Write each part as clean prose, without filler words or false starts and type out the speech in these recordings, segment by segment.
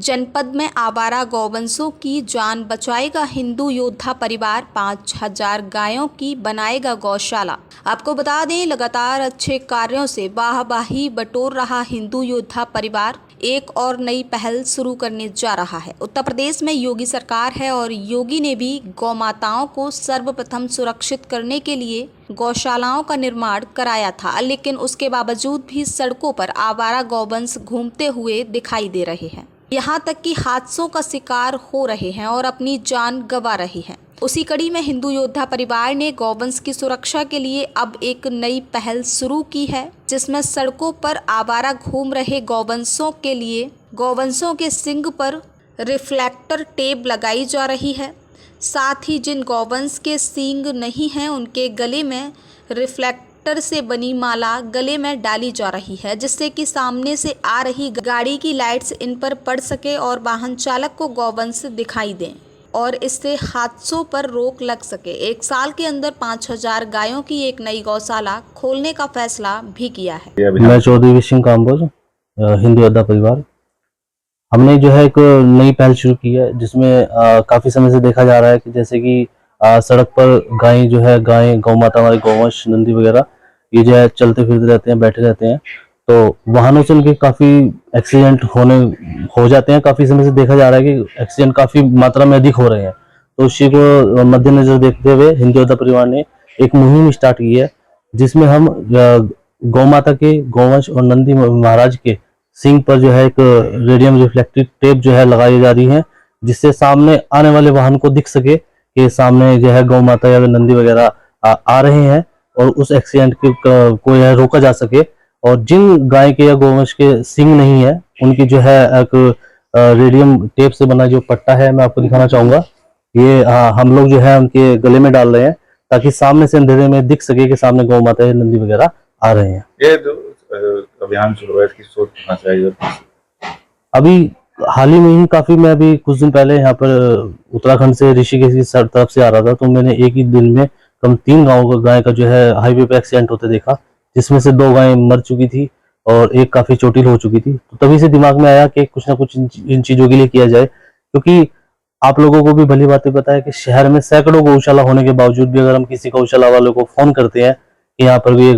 जनपद में आवारा गौवंशों की जान बचाएगा हिंदू योद्धा परिवार, 5000 गायों की बनाएगा गौशाला। आपको बता दें, लगातार अच्छे कार्यों से वाहवाही बटोर रहा हिंदू योद्धा परिवार एक और नई पहल शुरू करने जा रहा है। उत्तर प्रदेश में योगी सरकार है और योगी ने भी गौ माताओं को सर्वप्रथम सुरक्षित करने के लिए गौशालाओं का निर्माण कराया था, लेकिन उसके बावजूद भी सड़कों पर आवारा गौवंश घूमते हुए दिखाई दे रहे हैं। यहाँ तक कि हादसों का शिकार हो रहे हैं और अपनी जान गंवा रहे हैं। उसी कड़ी में हिंदू योद्धा परिवार ने गौवंश की सुरक्षा के लिए अब एक नई पहल शुरू की है, जिसमें सड़कों पर आवारा घूम रहे गौवंशों के लिए गौवंशों के सींग पर रिफ्लेक्टर टेप लगाई जा रही है। साथ ही जिन गौवंश के सींग नहीं हैं, उनके गले में रिफ्लेक्टर से बनी माला गले में डाली जा रही है, जिससे कि सामने से आ रही गाड़ी की लाइट्स इन पर पड़ सके और वाहन चालक को गौवंश दिखाई दें और इससे हादसों पर रोक लग सके। 1 साल के अंदर 5000 गायों की एक नई गौशाला खोलने का फैसला भी किया है। मैं चौधरी विशिंग काम्बोज, हिंदू योद्धा परिवार। हमने जो है एक नई पहल शुरू की है, जिसमें काफी समय से देखा जा रहा है कि जैसे कि सड़क पर गाय जो है, गौ माता हमारे गौवंश नंदी वगैरह ये जो है चलते फिरते रहते हैं, बैठे रहते हैं, तो वाहनों से उनके काफी एक्सीडेंट हो जाते हैं। काफी समय से देखा जा रहा है कि एक्सीडेंट काफी मात्रा में अधिक हो रहे हैं। तो उसी को मद्देनजर देखते हुए हिंदू योद्धा परिवार ने एक मुहिम स्टार्ट की है, जिसमें हम गौ माता के, गौवंश और नंदी महाराज के सींग पर जो है एक रेडियम रिफ्लेक्टिव टेप जो है लगाई जा रही है, जिससे सामने आने वाले वाहन को दिख सके कि सामने जो है गौ माता या नंदी वगैरह आ रहे हैं और उस एक्सीडेंट को यह रोका जा सके। और जिन गाय के या गौवंश के सींग नहीं है, उनकी जो है एक रेडियम टेप से बना जो पट्टा है, मैं आपको दिखाना चाहूंगा। ये हम लोग जो है उनके गले में डाल रहे हैं, ताकि सामने से अंधेरे में दिख सके कि सामने गौ माता या नंदी वगैरह आ रहे हैं। ये जो अभियान शुरू है, इसकी सोच कहाँ से आई? अभी हाल ही में ही काफी, मैं अभी कुछ दिन पहले यहाँ पर उत्तराखंड से ऋषिकेश की तरफ से आ रहा था, तो मैंने एक ही दिन में कम 3 गाय का जो है हाईवे पे एक्सीडेंट होते देखा, जिसमें से 2 गायें मर चुकी थी और एक काफी चोटिल हो चुकी थी। तो तभी से दिमाग में आया कि कुछ ना कुछ इन चीजों के लिए किया जाए, क्योंकि आप लोगों को भी भली बातें पता है कि शहर में सैकड़ों गौशाला होने के बावजूद भी अगर हम किसी गौशाला वाले को फोन करते हैं कि यहाँ पर भी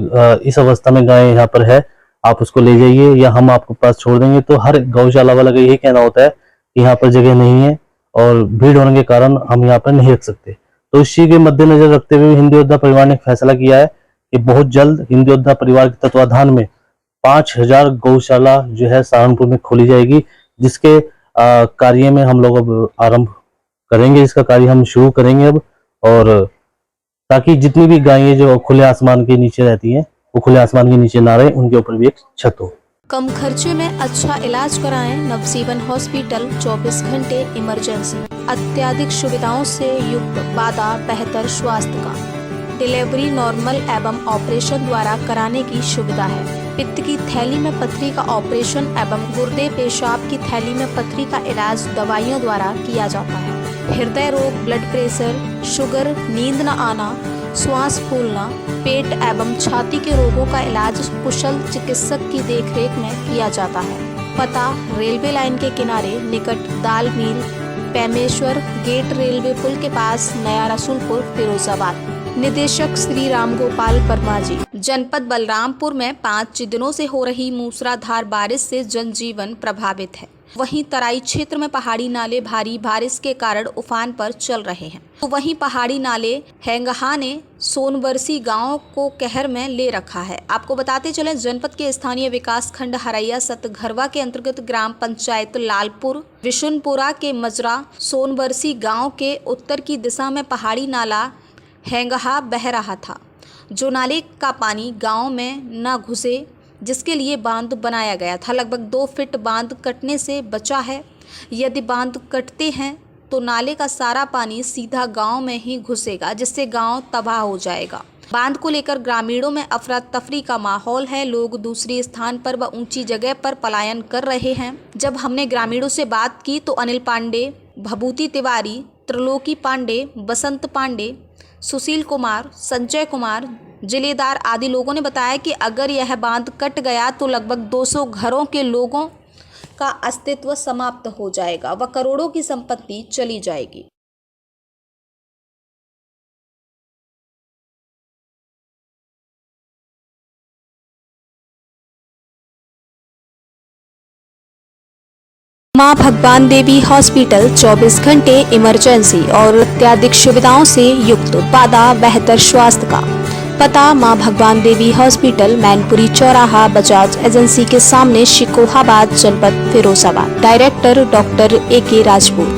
इस अवस्था में गाय यहाँ पर है, आप उसको ले जाइए या हम आपके पास छोड़ देंगे, तो हर गौशाला वाला का यही कहना होता है कि यहाँ पर जगह नहीं है और भीड़ होने के कारण हम यहाँ पर नहीं रख सकते। तो इसी के मद्देनजर रखते हुए हिंदू योद्धा परिवार ने फैसला किया है कि बहुत जल्द हिंदू योद्धा परिवार के तत्वाधान में 5000 गौशाला जो है सहारनपुर में खोली जाएगी, जिसके कार्य में हम लोग अब आरंभ करेंगे। इसका कार्य हम शुरू करेंगे अब, और ताकि जितनी भी गायें जो खुले आसमान के नीचे रहती हैं, वो खुले आसमान के नीचे ना रहे, उनके ऊपर भी एक छत हो। कम खर्चे में अच्छा इलाज कराएं नवजीवन हॉस्पिटल, 24 घंटे इमरजेंसी, अत्याधिक सुविधाओं से युक्त वादा बेहतर स्वास्थ्य का। डिलीवरी नॉर्मल एवं ऑपरेशन द्वारा कराने की सुविधा है। पित्त की थैली में पथरी का ऑपरेशन एवं गुर्दे पेशाब की थैली में पथरी का इलाज दवाइयों द्वारा किया जाता है। हृदय रोग, ब्लड प्रेशर, शुगर, नींद न आना, श्वास फूलना, पेट एवं छाती के रोगों का इलाज कुशल चिकित्सक की देखरेख में किया जाता है। पता रेलवे लाइन के किनारे निकट दाल मिल, पेमेश्वर गेट, रेलवे पुल के पास, नया रसूलपुर, फिरोजाबाद। निदेशक श्री राम गोपाल वर्मा जी। जनपद बलरामपुर में 5 दिनों से हो रही मूसलाधार बारिश से जनजीवन प्रभावित है। वहीं तराई क्षेत्र में पहाड़ी नाले भारी बारिश के कारण उफान पर चल रहे हैं, तो वहीं पहाड़ी नाले हेंगहा ने सोनबरसी गांव को कहर में ले रखा है। आपको बताते चले, जनपद के स्थानीय विकास खंड हरैया सतघरवा के अंतर्गत ग्राम पंचायत लालपुर विशुनपुरा के मजरा सोनबरसी गांव के उत्तर की दिशा में पहाड़ी नाला हेंगहा बह रहा था, जो नाले का पानी गांव में न घुसे, जिसके लिए बांध बनाया गया था। लगभग 2 फीट बांध कटने से बचा है। यदि बांध कटते हैं तो नाले का सारा पानी सीधा गांव में ही घुसेगा, जिससे गांव तबाह हो जाएगा। बांध को लेकर ग्रामीणों में अफरा तफरी का माहौल है। लोग दूसरे स्थान पर व ऊंची जगह पर पलायन कर रहे हैं। जब हमने ग्रामीणों से बात की तो अनिल पांडे, भभूति तिवारी, त्रिलोकी पांडे, बसंत पांडे, सुशील कुमार, संजय कुमार, जिलेदार आदि लोगों ने बताया कि अगर यह बांध कट गया तो लगभग 200 घरों के लोगों का अस्तित्व समाप्त हो जाएगा व करोड़ों की संपत्ति चली जाएगी। मां भगवान देवी हॉस्पिटल 24 घंटे इमरजेंसी और अत्याधिक सुविधाओं से युक्त वादा बेहतर स्वास्थ्य का। पता मां भगवान देवी हॉस्पिटल, मैनपुरी चौराहा, बजाज एजेंसी के सामने, शिकोहाबाद, जनपद Firozabad. Director doctor AK Rajput.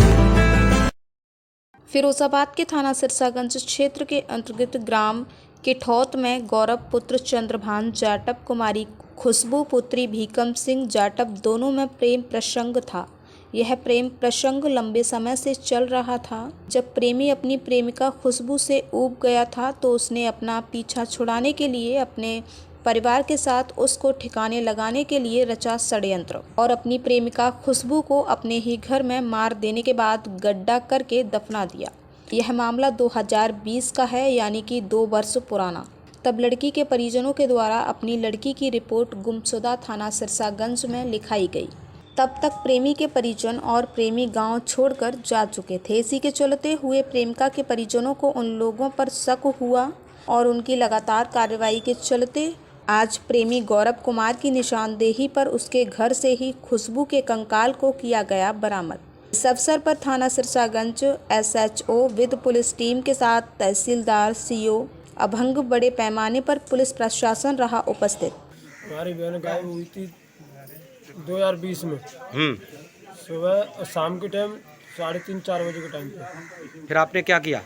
Firozabad के थाना सिरसागंज क्षेत्र के अंतर्गत ग्राम किठौत में गौरव पुत्र चंद्रभान जाटव, कुमारी खुशबू पुत्री भीकम सिंह जाटव दोनों में प्रेम प्रसंग था। यह प्रेम प्रसंग लंबे समय से चल रहा था। जब प्रेमी अपनी प्रेमिका खुशबू से ऊब गया था तो उसने अपना पीछा छुड़ाने के लिए अपने परिवार के साथ उसको ठिकाने लगाने के लिए रचा षड्यंत्र और अपनी प्रेमिका खुशबू को अपने ही घर में मार देने के बाद गड्ढा करके दफना दिया। यह मामला 2020 का है, यानी कि 2 वर्ष पुराना। तब लड़की के परिजनों के द्वारा अपनी लड़की की रिपोर्ट गुमशुदा थाना सिरसागंज में लिखाई गई। तब तक प्रेमी के परिजन और प्रेमी गांव छोड़कर जा चुके थे। इसी के चलते हुए प्रेमिका के परिजनों को उन लोगों पर शक हुआ और उनकी लगातार कार्रवाई के चलते आज प्रेमी गौरव कुमार की निशानदेही पर उसके घर से ही खुशबू के कंकाल को किया गया बरामद। इस अवसर पर थाना Sirsaganj SHO with police team के साथ तहसीलदार CO अभंग बड़े पैमाने पर पुलिस प्रशासन रहा उपस्थित। हमारी बहन गायब हुई थी 2020 में सुबह और शाम के टाइम 3:30-4 बजे के टाइम पे। फिर आपने क्या किया?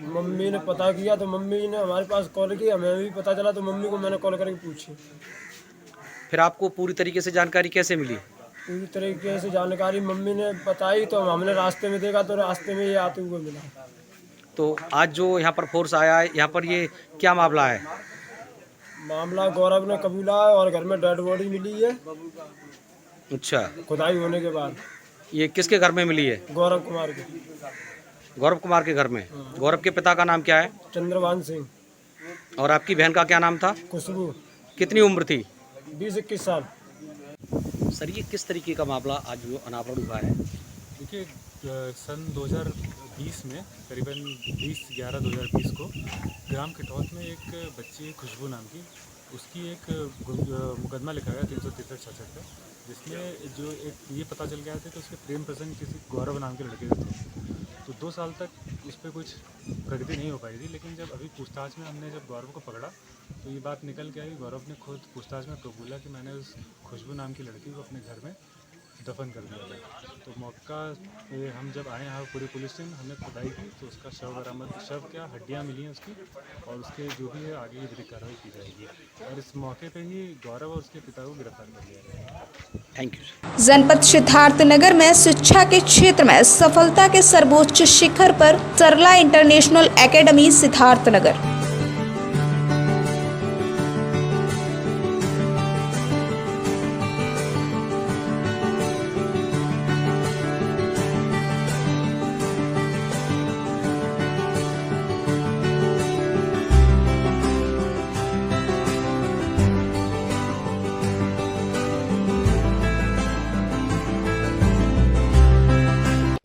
मम्मी ने पता किया तो मम्मी ने हमारे पास कॉल किया, हमें भी पता चला तो मम्मी को मैंने कॉल करके पूछी। फिर आपको पूरी तरीके से जानकारी कैसे मिली? पूरी तरीके से जानकारी मम्मी ने बताई तो हमने रास्ते में देखा तो रास्ते में ये आते हुए मिला। तो आज जो यहाँ पर फोर्स आया है, यहाँ पर ये क्या मामला है? मामला गौरव ने कबूला है और घर में डेड बॉडी मिली है। अच्छा, खुदाई होने के बाद। ये किसके घर में मिली है? गौरव कुमार के। गौरव कुमार के घर में। गौरव के पिता का नाम क्या है? चंद्रभान सिंह। और आपकी बहन का क्या नाम था? खुशबू। कितनी उम्र थी? 20-21 साल। सर, ये किस तरीके का मामला आज जो अनावरण हुआ है? देखिए, सन 2020 में करीबन 20/11/2020 को ग्राम किठौत में एक बच्ची खुशबू नाम की, उसकी एक मुकदमा लिखा गया 363-66 पे, जिसमें जो एक ये पता चल गया था कि उसके प्रेम प्रसंग किसी गौरव नाम के लड़के से थे। तो 2 साल तक उस पर कुछ प्रगति नहीं हो पाई थी, लेकिन जब अभी पूछताछ में हमने जब गौरव को पकड़ा तो ये बात निकल के आई। गौरव ने खुद पूछताछ में कबूला कि मैंने उस खुशबू नाम की लड़की को अपने घर में दफन कर दिया था। तो मौका पे हम जब आए यहाँ पूरी पुलिस टीम, हमने खुदाई की तो उसका शव क्या हड्डियाँ मिली हैं उसकी, और उसके जो भी है आगे की विधिक कार्रवाई की जाएगी। और इस मौके पे ही गौरव और उसके पिता को गिरफ्तार कर लिया गया। Thank you. जनपद सिद्धार्थनगर में शिक्षा के क्षेत्र में सफलता के सर्वोच्च शिखर पर सरला इंटरनेशनल एकेडमी सिद्धार्थनगर।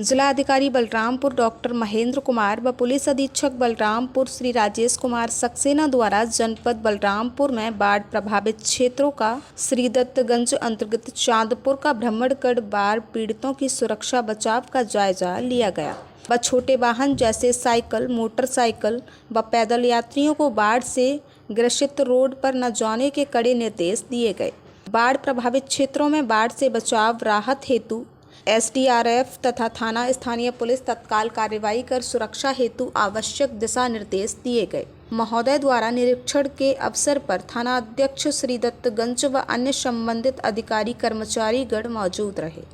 जिला अधिकारी बलरामपुर डॉक्टर महेंद्र कुमार व पुलिस अधीक्षक बलरामपुर श्री राजेश कुमार सक्सेना द्वारा जनपद बलरामपुर में बाढ़ प्रभावित क्षेत्रों का श्रीदत्तगंज अंतर्गत चांदपुर का भ्रमण कर बाढ़ पीड़ितों की सुरक्षा बचाव का जायजा लिया गया व छोटे वाहन जैसे साइकिल, मोटरसाइकिल व पैदल यात्रियों को बाढ़ से ग्रसित रोड पर न जाने के कड़े निर्देश दिए गए। बाढ़ प्रभावित क्षेत्रों में बाढ़ से बचाव राहत हेतु SDRF तथा थाना स्थानीय पुलिस तत्काल कार्रवाई कर सुरक्षा हेतु आवश्यक दिशा निर्देश दिए गए। महोदय द्वारा निरीक्षण के अवसर पर थाना अध्यक्ष श्रीदत्तगंज व अन्य संबंधित अधिकारी कर्मचारीगण मौजूद रहे।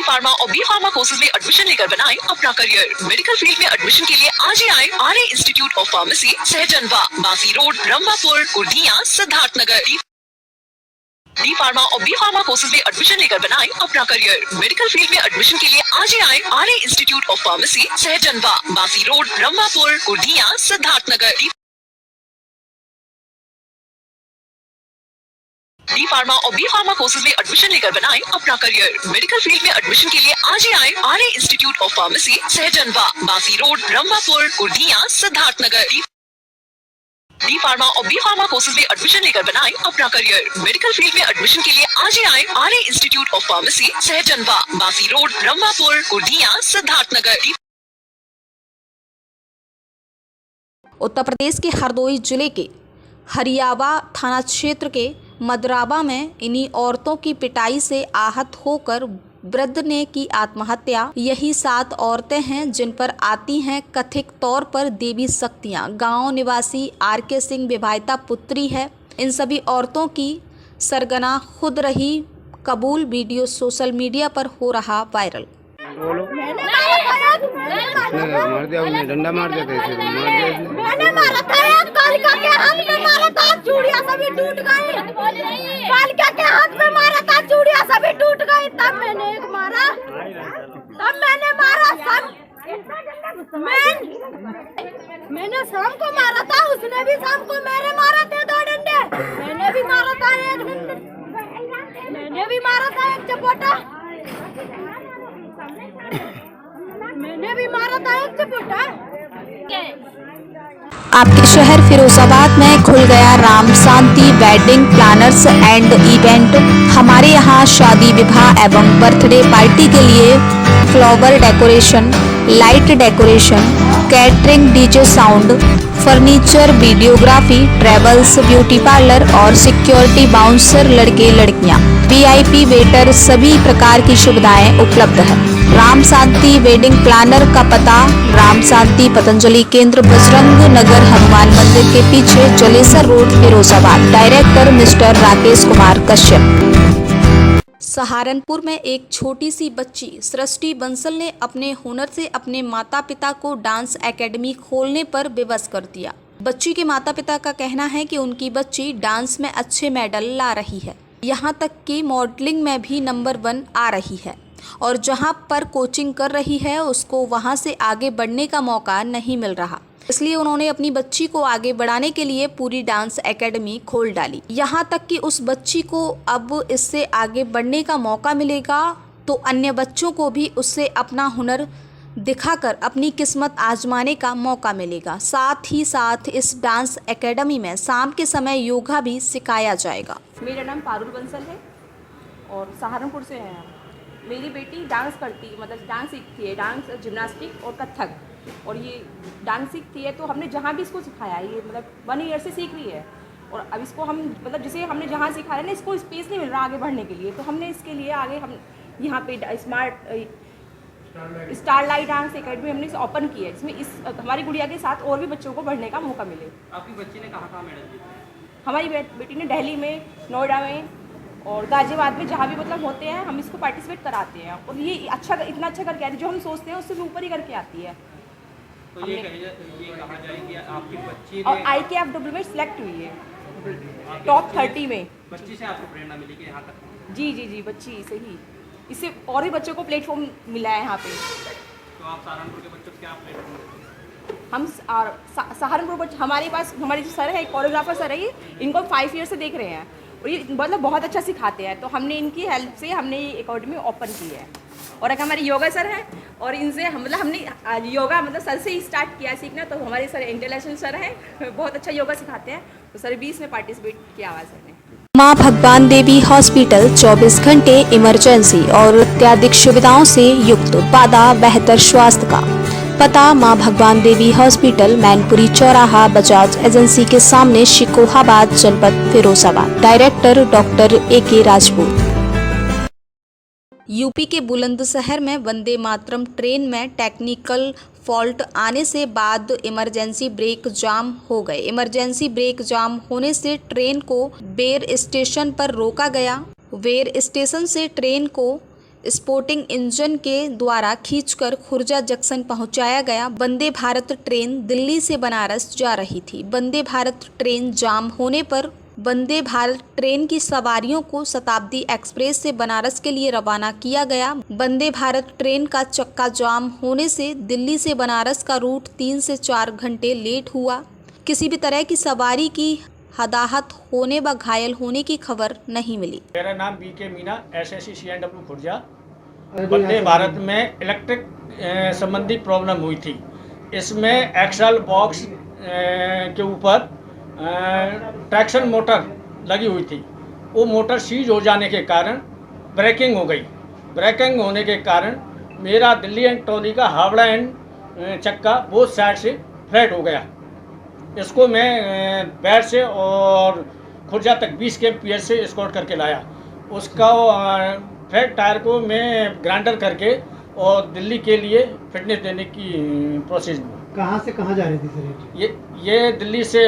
फार्मा और बी फार्मा कोर्सेज में एडमिशन लेकर बनाएं अपना करियर। मेडिकल फील्ड में एडमिशन के लिए आज ही आए RA institute of pharmacy, Sahjanwa, Basi road, Rambhapur, Kurdiya, Siddharthnagar. D pharma और बी फार्मा कोर्सेज में एडमिशन लेकर बनाएं अपना करियर। मेडिकल फील्ड में एडमिशन के लिए आज ही आए Arya institute of pharmacy, Sahjanwa, Basi road, Rambhapur, Kurdiya, Siddharthnagar. D pharma और बी फार्मा कोर्सेज में एडमिशन लेकर बनाएं अपना करियर। मेडिकल फील्ड में एडमिशन के लिए आज ही आए Arya institute of pharmacy, Sahjanwa, Basi road, Rambhapur, Kurdiya, Siddharthnagar. D pharma और बी फार्मा कोर्सेज में एडमिशन लेकर बनाएं अपना करियर। मेडिकल फील्ड में एडमिशन के लिए आज ही आए Arya institute of pharmacy, Sahjanwa, Basi road, Rambhapur, Kurdiya, Siddharthnagar. Uttar Pradesh के हरदोई जिले के हरियावा थाना क्षेत्र के मदराबा में इन्हीं औरतों की पिटाई से आहत होकर वृद्ध ने की आत्महत्या। यही 7 औरतें हैं जिन पर आती हैं कथित तौर पर देवी शक्तियां। गांव निवासी RK सिंह विवाहिता पुत्री है। इन सभी औरतों की सरगना खुद रही कबूल वीडियो सोशल मीडिया पर हो रहा वायरल। मार दिया उसने, डंडा मार दिया था, मैंने मारा था एक कालिका के हाथ में मारा था, चूड़ियां सभी टूट गई। कालिका के हाथ में मारा था, चूड़ियां सभी टूट गई। तब मैंने एक मारा, तब मैंने मारा सब। मैंने शाम को मारा था, उसने भी शाम को मेरे मारा थे 2 डंडे। मैंने भी मारा था एक डंडे, मैंने भी मारा था एक चपोटा, मैंने भी मारा था एक चपोटा। आपके शहर फिरोजाबाद में खुल गया राम शांति वेडिंग प्लानर्स एंड इवेंट। हमारे यहाँ शादी विवाह एवं बर्थडे पार्टी के लिए flower decoration, light decoration, catering, DJ sound, furniture, videography, travels, beauty parlour और सिक्योरिटी बाउंसर, लड़के लड़कियां, VIP वेटर, सभी प्रकार की सुविधाएं उपलब्ध है। राम शांति वेडिंग प्लानर का पता राम शांति पतंजलि केंद्र, बजरंग नगर, हनुमान मंदिर के पीछे, Jalesar road, Firozabad. Director mister Rakesh Kumar Kashyap. Saharanpur में एक छोटी सी बच्ची सृष्टि बंसल ने अपने हुनर से अपने माता पिता को डांस एकेडमी खोलने पर विवश कर दिया। बच्ची के माता पिता का कहना है कि उनकी बच्ची डांस में अच्छे मेडल ला रही है, यहाँ तक कि मॉडलिंग में भी नंबर 1 आ रही है और जहाँ पर कोचिंग कर रही है उसको वहाँ से आगे बढ़ने का मौका नहीं मिल रहा। इसलिए उन्होंने अपनी बच्ची को आगे बढ़ाने के लिए पूरी डांस एकेडमी खोल डाली। यहाँ तक कि उस बच्ची को अब इससे आगे बढ़ने का मौका मिलेगा तो अन्य बच्चों को भी उससे अपना हुनर दिखाकर अपनी किस्मत आजमाने का मौका मिलेगा। साथ ही साथ इस डांस एकेडमी में शाम के समय योगा भी सिखाया जाएगा। मेरा नाम पारुल बंसल है और सहारनपुर से है। मेरी बेटी डांस करती, मतलब डांस सीखती है, डांस, जिम्नास्टिक और कथक। और ये डांस सीखती है तो हमने जहाँ भी इसको सिखाया, ये मतलब 1 ईयर से सीख रही है। और अब इसको हम मतलब जिसे हमने जहाँ सिखाया ना, इसको स्पेस नहीं मिल रहा आगे बढ़ने के लिए, तो हमने इसके लिए आगे हम यहाँ पे स्टारलाइट डांस एकेडमी हमने ओपन की है, जिसमें इस हमारी गुड़िया के साथ और भी बच्चों को बढ़ने का मौका मिले। आपकी बच्ची ने कहाँ मेडल जीता? हमारी बेटी ने दिल्ली में, नोएडा में और गाजियाबाद में, जहाँ भी मतलब होते हैं हम इसको पार्टिसिपेट कराते हैं। और ये अच्छा, इतना अच्छा करके आती है, जो हम सोचते हैं उससे भी ऊपर ही करके आती है। तो ये कहा जाए कि आपकी बच्ची और IKFW में सिलेक्ट हुई है टॉप 30 में। बच्ची से आपको प्रेरणा मिली कि यहाँ तक? जी, बच्ची से ही, इससे और भी बच्चों को प्लेटफॉर्म मिला है यहाँ पे। तो आप सहारनपुर के बच्चों को क्या प्लेटफॉर्म? हम सहारनपुर हमारे पास हमारे जो सर है, कोरियोग्राफर सर है, इनको 5 ईयर से देख रहे हैं और ये मतलब बहुत अच्छा सिखाते हैं। तो हमने इनकी हेल्प से हमने ये एकेडमी ओपन की है। और एक हमारे योगा सर हैं और इनसे हमने योगा मतलब सर से ही स्टार्ट किया सीखना। तो हमारे सर इंटरनेशनल सर हैं, बहुत अच्छा योगा सिखाते हैं। तो सर 20 में पार्टिसिपेट किया हुआ सर ने। मां भगवान देवी हॉस्पिटल 24 घंटे इमरजेंसी और अत्याधिक सुविधाओं से युक्त, वादा बेहतर स्वास्थ्य का। पता मां भगवान देवी हॉस्पिटल, मैनपुरी चौराहा, बजाज एजेंसी के सामने, शिकोहाबाद, जनपद Firozabad. Director doctor AK Rajput. UP के बुलंदशहर में वंदे मातरम ट्रेन में टेक्निकल फॉल्ट आने से बाद इमरजेंसी ब्रेक जाम हो गए। इमरजेंसी ब्रेक जाम होने से ट्रेन को वेर स्टेशन पर रोका गया। वेर स्टेशन से ट्रेन को स्पोर्टिंग इंजन के द्वारा खींचकर खुर्जा जंक्शन पहुंचाया गया। वंदे भारत ट्रेन दिल्ली से बनारस जा रही थी। वंदे भारत ट्रेन जाम होने पर वंदे भारत ट्रेन की सवारियों को शताब्दी एक्सप्रेस से बनारस के लिए रवाना किया गया। वंदे भारत ट्रेन का चक्का जाम होने से दिल्ली से बनारस का रूट 3 से 4 घंटे लेट हुआ। किसी भी तरह की सवारी की हताहत होने व घायल होने की खबर नहीं मिली। मेरा नाम BK Meena, SSC CNW Khurja. Vande Bharat में इलेक्ट्रिक संबंधी प्रॉब्लम हुई थी। इसमें एक्सल बॉक्स के ऊपर ट्रैक्शन मोटर लगी हुई थी। वो मोटर सीज हो जाने के कारण ब्रेकिंग हो गई। ब्रेकिंग होने के कारण मेरा दिल्ली एंड टोली का हावड़ा एंड चक्का बोथ साइड से फ्लैट हो गया। इसको मैं बैर से और खुर्जा तक 20 kmph से एस्कॉर्ट करके लाया। उसका फ्लैट टायर को मैं ग्राइंडर करके और दिल्ली के लिए फिटनेस देने की प्रोसेस में। कहाँ से कहाँ जा रही थी सर? ये दिल्ली से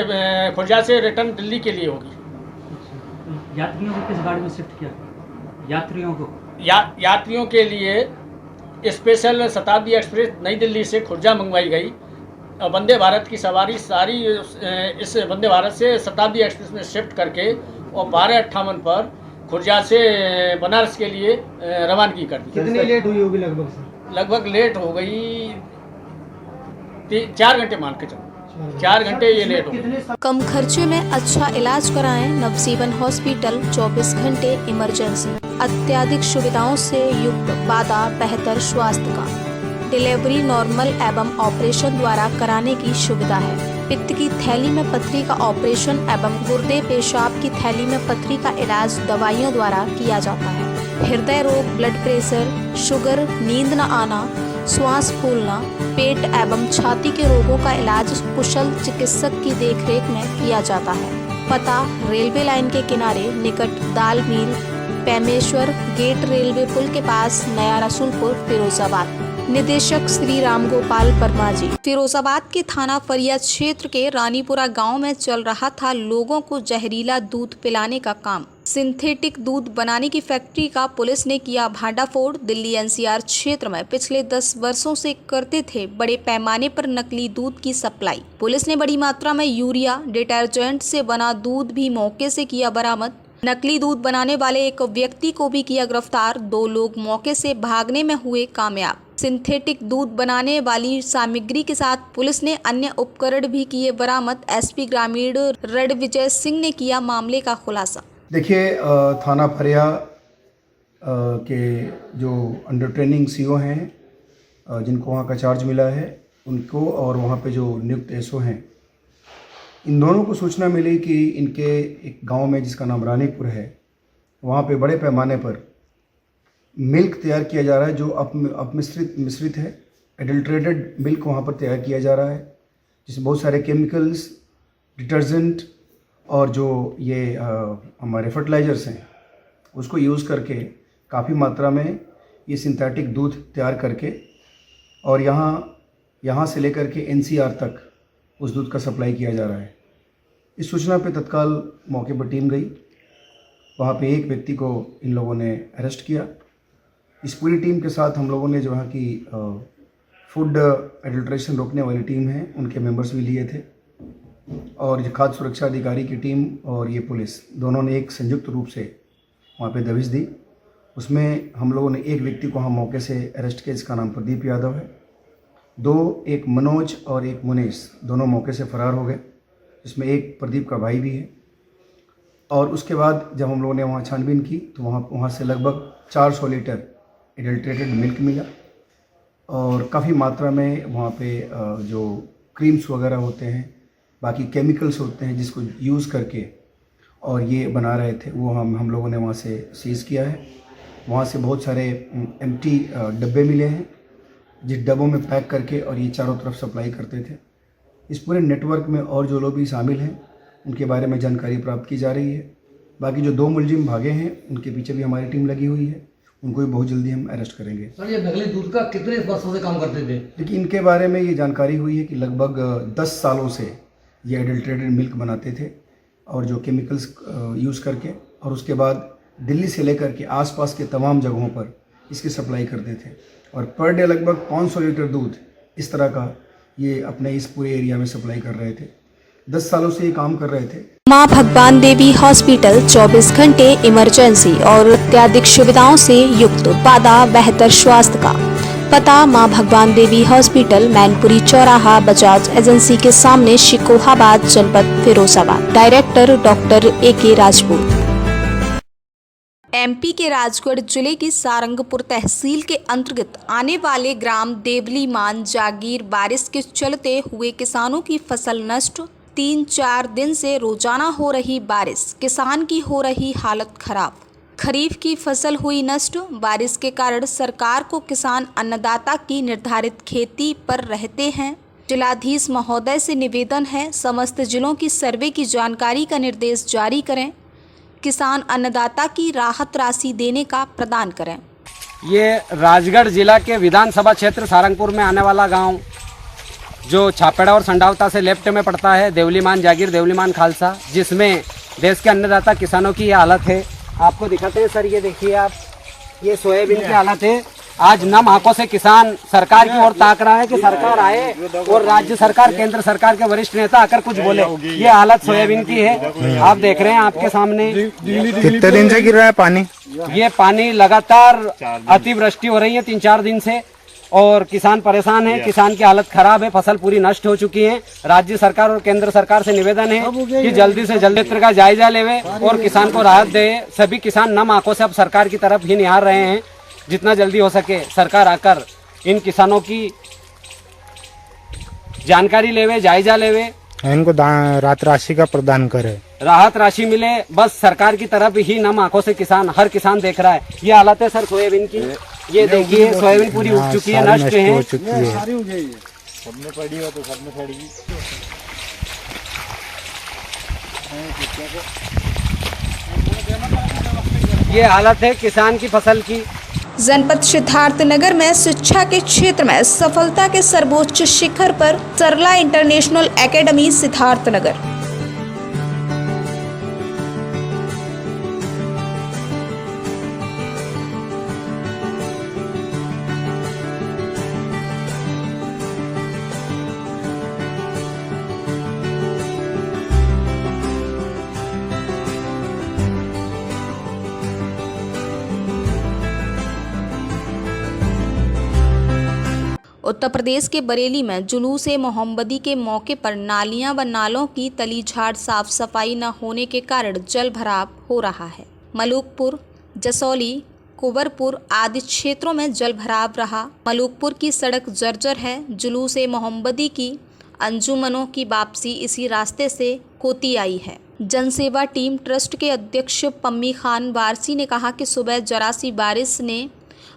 खुर्जा से रिटर्न दिल्ली के लिए होगी। यात्रियों को किस गाड़ी में शिफ्ट किया? यात्रियों को यात्रियों के लिए स्पेशल शताब्दी एक्सप्रेस नई दिल्ली से खुर्जा मंगवाई गई। वंदे भारत की सवारी सारी इस वंदे भारत से शताब्दी एक्सप्रेस में शिफ्ट करके और 12:58 पर खुर्जा से बनारस के लिए रवानगी कर दी। कितनी लेट हुई होगी लगभग सर? लगभग लेट हो गई 4 घंटे मान के चलो, 4 घंटे ये लेट हो गई। कम खर्चे में अच्छा इलाज कराएं नवजीवन हॉस्पिटल 24 घंटे इमरजेंसी। अत्याधिक सुविधाओं से युक्त वादा बेहतर स्वास्थ्य का। डिलीवरी नॉर्मल एवं ऑपरेशन द्वारा कराने की सुविधा है। पित्त की थैली में पथरी का ऑपरेशन एवं गुर्दे पेशाब की थैली में पथरी का इलाज दवाइयों द्वारा किया जाता है। हृदय रोग, ब्लड प्रेशर, शुगर, नींद न आना, श्वास फूलना, पेट एवं छाती के रोगों का इलाज कुशल चिकित्सक की देखरेख में किया जाता है। पता रेलवे लाइन के किनारे निकट दाल मिल, पेमेश्वर गेट, रेलवे पुल के पास, नया रसूलपुर, फिरोजाबाद। निदेशक श्री राम गोपाल वर्मा जी। फिरोजाबाद के थाना फरिया क्षेत्र के रानीपुरा गांव में चल रहा था लोगों को जहरीला दूध पिलाने का काम। सिंथेटिक दूध बनाने की फैक्ट्री का पुलिस ने किया भांडाफोड़। दिल्ली NCR क्षेत्र में पिछले 10 वर्षों से करते थे बड़े पैमाने पर नकली दूध की सप्लाई। पुलिस ने बड़ी मात्रा में यूरिया डिटर्जेंट से बना दूध भी मौके से किया बरामद। नकली दूध बनाने वाले एक व्यक्ति को भी किया गिरफ्तार। 2 लोग मौके से भागने में हुए कामयाब। सिंथेटिक दूध बनाने वाली सामग्री के साथ पुलिस ने अन्य उपकरण भी किए बरामद। SP ग्रामीण रणविजय सिंह ने किया मामले का खुलासा। देखिए, थाना फरिया के जो अंडर ट्रेनिंग CO हैं, जिनको वहाँ का चार्ज मिला है, उनको और वहाँ पे जो नियुक्त SO हैं, इन दोनों को सूचना मिली कि इनके एक गांव में जिसका नाम रानीपुर है, वहाँ पे बड़े पैमाने पर मिल्क तैयार किया जा रहा है जो अपमिश्रित है। एडल्ट्रेटेड मिल्क वहाँ पर तैयार किया जा रहा है, जिसमें बहुत सारे केमिकल्स, डिटर्जेंट और जो ये हमारे फर्टिलाइज़र्स हैं उसको यूज़ करके काफ़ी मात्रा में ये सिंथेटिक दूध तैयार करके और यहाँ से लेकर के NCR तक उस दूध का सप्लाई किया जा रहा है। इस सूचना पे तत्काल मौके पर टीम गई। वहाँ पे एक व्यक्ति को इन लोगों ने अरेस्ट किया। इस पूरी टीम के साथ हम लोगों ने जो वहाँ की फूड एडल्ट्रेशन रोकने वाली टीम है उनके मेंबर्स भी लिए थे, और जो खाद्य सुरक्षा अधिकारी की टीम और ये पुलिस दोनों ने एक संयुक्त रूप से वहाँ पे दबिश दी। उसमें हम लोगों ने एक व्यक्ति को हम मौके से अरेस्ट किया, जिसका नाम प्रदीप यादव है। 2, एक मनोज और एक मुनीश, दोनों मौके से फरार हो गए, जिसमें एक प्रदीप का भाई भी है। और उसके बाद जब हम लोगों ने वहाँ छानबीन की तो वहाँ से लगभग 400 लीटर एडल्ट्रेटेड मिल्क मिला, और काफ़ी मात्रा में वहाँ पे जो क्रीम्स वगैरह होते हैं, बाकी केमिकल्स होते हैं जिसको यूज़ करके और ये बना रहे थे, वो हम लोगों ने वहाँ से सीज़ किया है। वहाँ से बहुत सारे एम्प्टी डब्बे मिले हैं, जिस डब्बों में पैक करके और ये चारों तरफ सप्लाई करते थे। इस पूरे नेटवर्क में और जो लोग भी शामिल हैं उनके बारे में जानकारी प्राप्त की जा रही है। बाकी जो 2 मुलजिम भागे हैं उनके पीछे भी हमारी टीम लगी हुई है, उनको भी बहुत जल्दी हम अरेस्ट करेंगे। सर, ये नकली दूध का कितने वर्षों से काम करते थे? लेकिन इनके बारे में ये जानकारी हुई है कि लगभग 10 सालों से ये एडल्ट्रेटेड मिल्क बनाते थे और जो केमिकल्स यूज़ करके, और उसके बाद दिल्ली से लेकर के आसपास के तमाम जगहों पर इसकी सप्लाई करते थे, और पर डे लगभग 500 लीटर दूध इस तरह का ये अपने इस पूरे एरिया में सप्लाई कर रहे थे। 10 सालों से ये काम कर रहे थे। मां भगवान देवी हॉस्पिटल 24 घंटे इमरजेंसी और अत्याधिक सुविधाओं से युक्त वादा बेहतर स्वास्थ्य का। पता मां भगवान देवी हॉस्पिटल, मैनपुरी चौराहा, बजाज एजेंसी के सामने, शिकोहाबाद, जनपद Firozabad. Director doctor AK Rajput. MP के राजगढ़ जिले की सारंगपुर तहसील के अंतर्गत आने वाले ग्राम देवली मान जागीर बारिश के चलते हुए किसानों की फसल नष्ट। 3-4 दिन से रोजाना हो रही बारिश, किसान की हो रही हालत खराब। खरीफ की फसल हुई नष्ट। बारिश के कारण सरकार को किसान अन्नदाता की निर्धारित खेती पर रहते हैं। जिलाधीश महोदय से निवेदन है, समस्त जिलों की सर्वे की जानकारी का निर्देश जारी करें। किसान अन्नदाता की राहत राशि देने का प्रदान करें। ये राजगढ़ जिला के विधानसभा क्षेत्र सारंगपुर में आने वाला गांव जो छापेड़ा और संडावता से लेफ्ट में पड़ता है, देवलीमान जागीर, देवलीमान खालसा, जिसमें देश के अन्नदाता किसानों की ये हालत है। आपको दिखाते हैं सर, ये देखिए आप, ये सोयाबीन की हालत है। आज नम आंखों से किसान सरकार की ओर ताक रहा है कि सरकार आए और राज्य सरकार, केंद्र सरकार के वरिष्ठ नेता आकर कुछ बोले। ये हालत सोयाबीन की है, आप देख रहे हैं आपके सामने। कितने दिन से गिर रहा है पानी? ये पानी लगातार अतिवृष्टि हो रही है 3-4 दिन से और किसान परेशान है, किसान की हालत खराब है, फसल पूरी नष्ट हो चुकी है। राज्य सरकार और केंद्र सरकार से निवेदन है कि जल्दी से जल्दी क्षेत्र का जायजा लेवे और किसान को राहत दे। सभी किसान नम आंखों से अब सरकार की तरफ ही निहार रहे हैं। जितना जल्दी हो सके सरकार आकर इन किसानों की जानकारी लेवे, जायजा लेवे, इनको राहत राशि का प्रदान करे, राहत राशि मिले। बस सरकार की तरफ ही नम आंखों से किसान, हर किसान देख रहा है। ये हालत है सर सोयाबीन की, ये देखिए सोयाबीन पूरी उग चुकी है, नष्ट है। सबने पड़ी हो तो सबने पड़ेगी। ये हालत है किसान की फसल की। जनपद सिद्धार्थनगर में शिक्षा के क्षेत्र में सफलता के सर्वोच्च शिखर पर सरला इंटरनेशनल एकेडमी सिद्धार्थनगर। उत्तर प्रदेश के बरेली में जुलूस-ए मोहम्मदी के मौके पर नालियां व नालों की तली झाड़ साफ सफाई न होने के कारण जल भराव हो रहा है। मलूकपुर, जसौली, कुंवरपुर आदि क्षेत्रों में जल भराव रहा। मलूकपुर की सड़क जर्जर है। जुलूस-ए मोहम्मदी की अंजुमनों की वापसी इसी रास्ते से होती आई है। जनसेवा टीम ट्रस्ट के अध्यक्ष पम्मी खान वारसी ने कहा कि सुबह जरा सी बारिश ने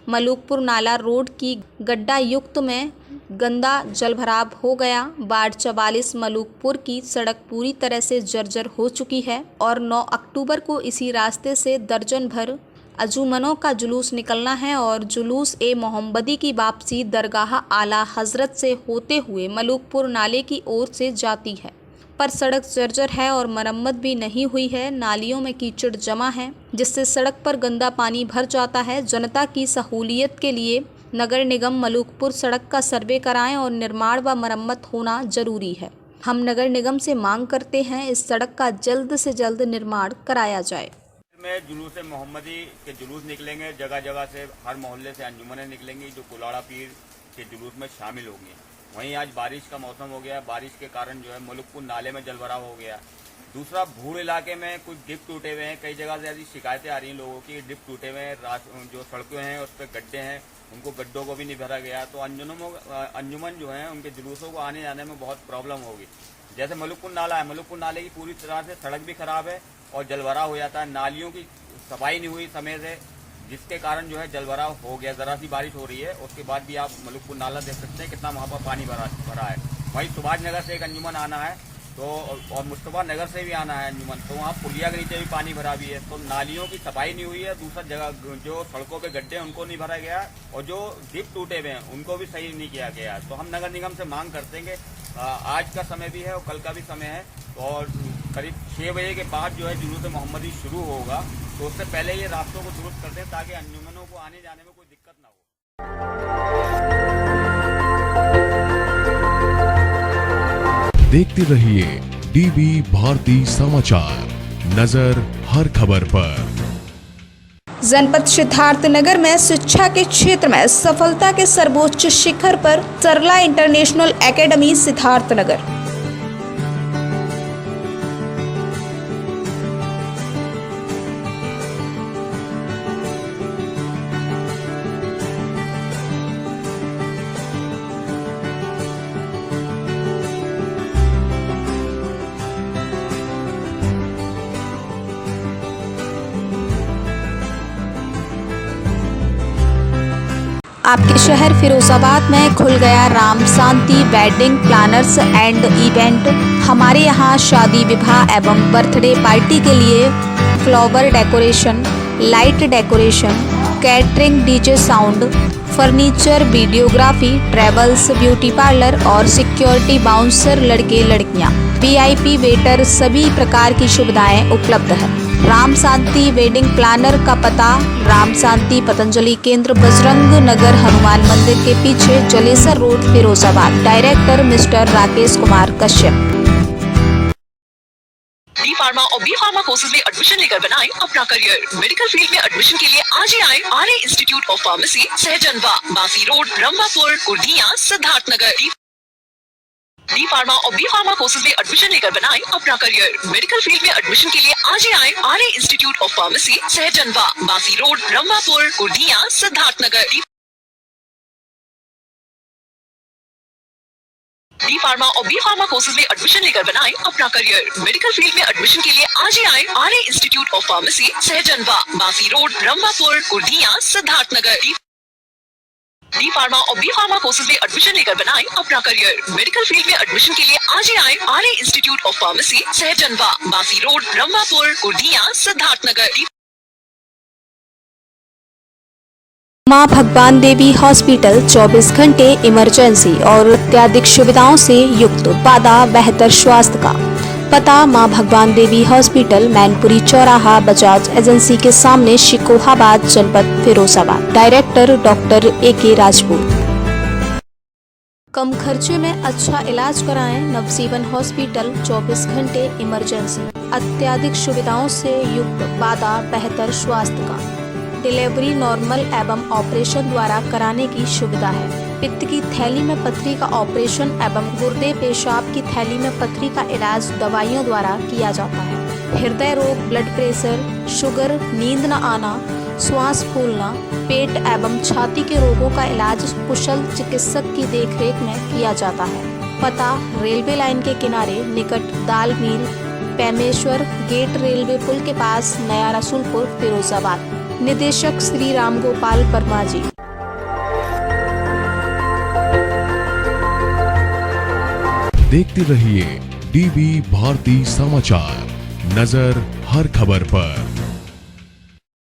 मलूकपुर नाला रोड की गड्ढा युक्त में गंदा जल भराव हो गया। वार्ड 44 मलूकपुर की सड़क पूरी तरह से जर्जर हो चुकी है और 9 अक्टूबर को इसी रास्ते से दर्जन भर अंजुमनों का जुलूस निकलना है और जुलूस-ए मोहम्मदी की वापसी दरगाह आला हजरत से होते हुए मलूकपुर नाले की ओर से जाती है। पर सड़क जर्जर है और मरम्मत भी नहीं हुई है। नालियों में कीचड़ जमा है जिससे सड़क पर गंदा पानी भर जाता है। जनता की सहूलियत के लिए नगर निगम मलूकपुर सड़क का सर्वे कराएं और निर्माण व मरम्मत होना जरूरी है। हम नगर निगम से मांग करते हैं इस सड़क का जल्द से जल्द निर्माण कराया जाए। में जुलूस मोहम्मदी के जुलूस निकलेंगे, जगह जगह से हर मोहल्ले से अंजुमनें निकलेंगी जो कुलाड़ा पीर के जुलूस में शामिल होंगी। वहीं आज बारिश का मौसम हो गया, बारिश के कारण जो है मलूकपुर नाले में जलभराव हो गया। दूसरा, भूड़ इलाके में कुछ डिप टूटे हुए हैं। कई जगह से ऐसी शिकायतें आ रही हैं लोगों की, डिप टूटे हुए हैं, जो सड़कें हैं उस पर गड्ढे हैं, उनको गड्ढों को भी नहीं भरा गया। तो अंजुमन जो है उनके जुलूसों को आने जाने में बहुत प्रॉब्लम होगी। जैसे मलूकपुर नाला है, मलूकपुर नाले की पूरी तरह से सड़क भी खराब है और जलभराव हो जाता है। नालियों की सफाई नहीं हुई समय से, जिसके कारण जो है जलभराव हो गया। जरा सी बारिश हो रही है उसके बाद भी आप मलूकपुर नाला देख सकते हैं कितना वहाँ पर पानी भरा है। वहीं सुभाष नगर से एक अंजुमन आना है तो और मुस्तफा नगर से भी आना है अंजुमन, तो वहाँ पुलिया के नीचे भी पानी भरा भी है। तो नालियों की सफाई नहीं हुई है। दूसरा, जगह जो सड़कों पे गड्ढे हैं उनको नहीं भरा गया और जो डिप टूटे हुए हैं उनको भी सही नहीं किया गया। तो हम नगर निगम से मांग करते हैं कि आज का समय भी है और कल का भी समय है और करीब 6 बजे के बाद जो है जुलूस मोहम्मदी शुरू होगा, तो उससे पहले ये रास्तों को दुरुस्त कर दें ताकि अंजुमनों को आने जाने में कोई दिक्कत ना हो। देखते रहिए डीबी भारती समाचार, नजर हर खबर पर। जनपद सिद्धार्थनगर में शिक्षा के क्षेत्र में सफलता के सर्वोच्च शिखर पर सरला इंटरनेशनल एकेडमी सिद्धार्थनगर। आपके शहर फिरोजाबाद में खुल गया राम शांति वेडिंग प्लानर्स एंड इवेंट। हमारे यहाँ शादी विवाह एवं बर्थडे पार्टी के लिए flower decoration, light decoration, catering, DJ sound, furniture, videography, travels, beauty parlour और सिक्योरिटी बाउंसर, लड़के लड़कियाँ, VIP वेटर, सभी प्रकार की सुविधाएं उपलब्ध है। राम शांति वेडिंग प्लानर का पता राम शांति पतंजलि केंद्र, बजरंग नगर, हनुमान मंदिर के पीछे, Jalesar road, Firozabad. Director mister Rakesh Kumar Kashyap. D pharma और बी फार्मा कोर्सेज में एडमिशन लेकर बनाएं अपना करियर। मेडिकल फील्ड में एडमिशन के लिए आज ही आए RA institute of pharmacy, Sahjanwa, Basi road, Rambhapur, Kurdiya, Siddharthnagar. D pharma और बी फार्मा कोर्सेज में एडमिशन लेकर बनाएं अपना करियर। मेडिकल फील्ड में एडमिशन के लिए आज ही आए RA institute of pharmacy, Sahjanwa, Basi road, Rambhapur, Kurdiya, Siddharthnagar. D pharma और बी फार्मा कोर्सेज में एडमिशन लेकर बनाएं अपना करियर। मेडिकल फील्ड में एडमिशन के लिए आज ही आए RA institute of pharmacy, Sahjanwa, Basi road, Rambhapur, Kurdiya, Siddharthnagar. D pharma और बी फार्मा कोर्सेज में एडमिशन लेकर बनाएं अपना करियर। मेडिकल फील्ड में एडमिशन के लिए आज ही आए RA institute of pharmacy, Sahjanwa, Basi road, Rambhapur, Kurdiya, Siddharthnagar. मां भगवान देवी हॉस्पिटल 24 घंटे इमरजेंसी और अत्याधिक सुविधाओं से युक्त, वादा बेहतर स्वास्थ्य का। पता मां भगवान देवी हॉस्पिटल, मैनपुरी चौराहा, बजाज एजेंसी के सामने, शिकोहाबाद, जनपद Firozabad. Director doctor AK Rajput. कम खर्चे में अच्छा इलाज कराएं नवजीवन हॉस्पिटल 24 घंटे इमरजेंसी, अत्याधिक सुविधाओं से युक्त, वादा बेहतर स्वास्थ्य का। डिलीवरी नॉर्मल एवं ऑपरेशन द्वारा कराने की सुविधा है। पित्त की थैली में पथरी का ऑपरेशन एवं गुर्दे पेशाब की थैली में पथरी का इलाज दवाइयों द्वारा किया जाता है। हृदय रोग, ब्लड प्रेशर, शुगर, नींद न आना, श्वास फूलना, पेट एवं छाती के रोगों का इलाज कुशल चिकित्सक की देखरेख में किया जाता है। पता रेलवे लाइन के किनारे निकट दाल मिल, पेमेश्वर गेट, रेलवे पुल के पास, नया रसूलपुर, फिरोजाबाद। निदेशक श्री राम गोपाल वर्मा जी। देखते रहिए DB भारती समाचार, नजर हर खबर पर।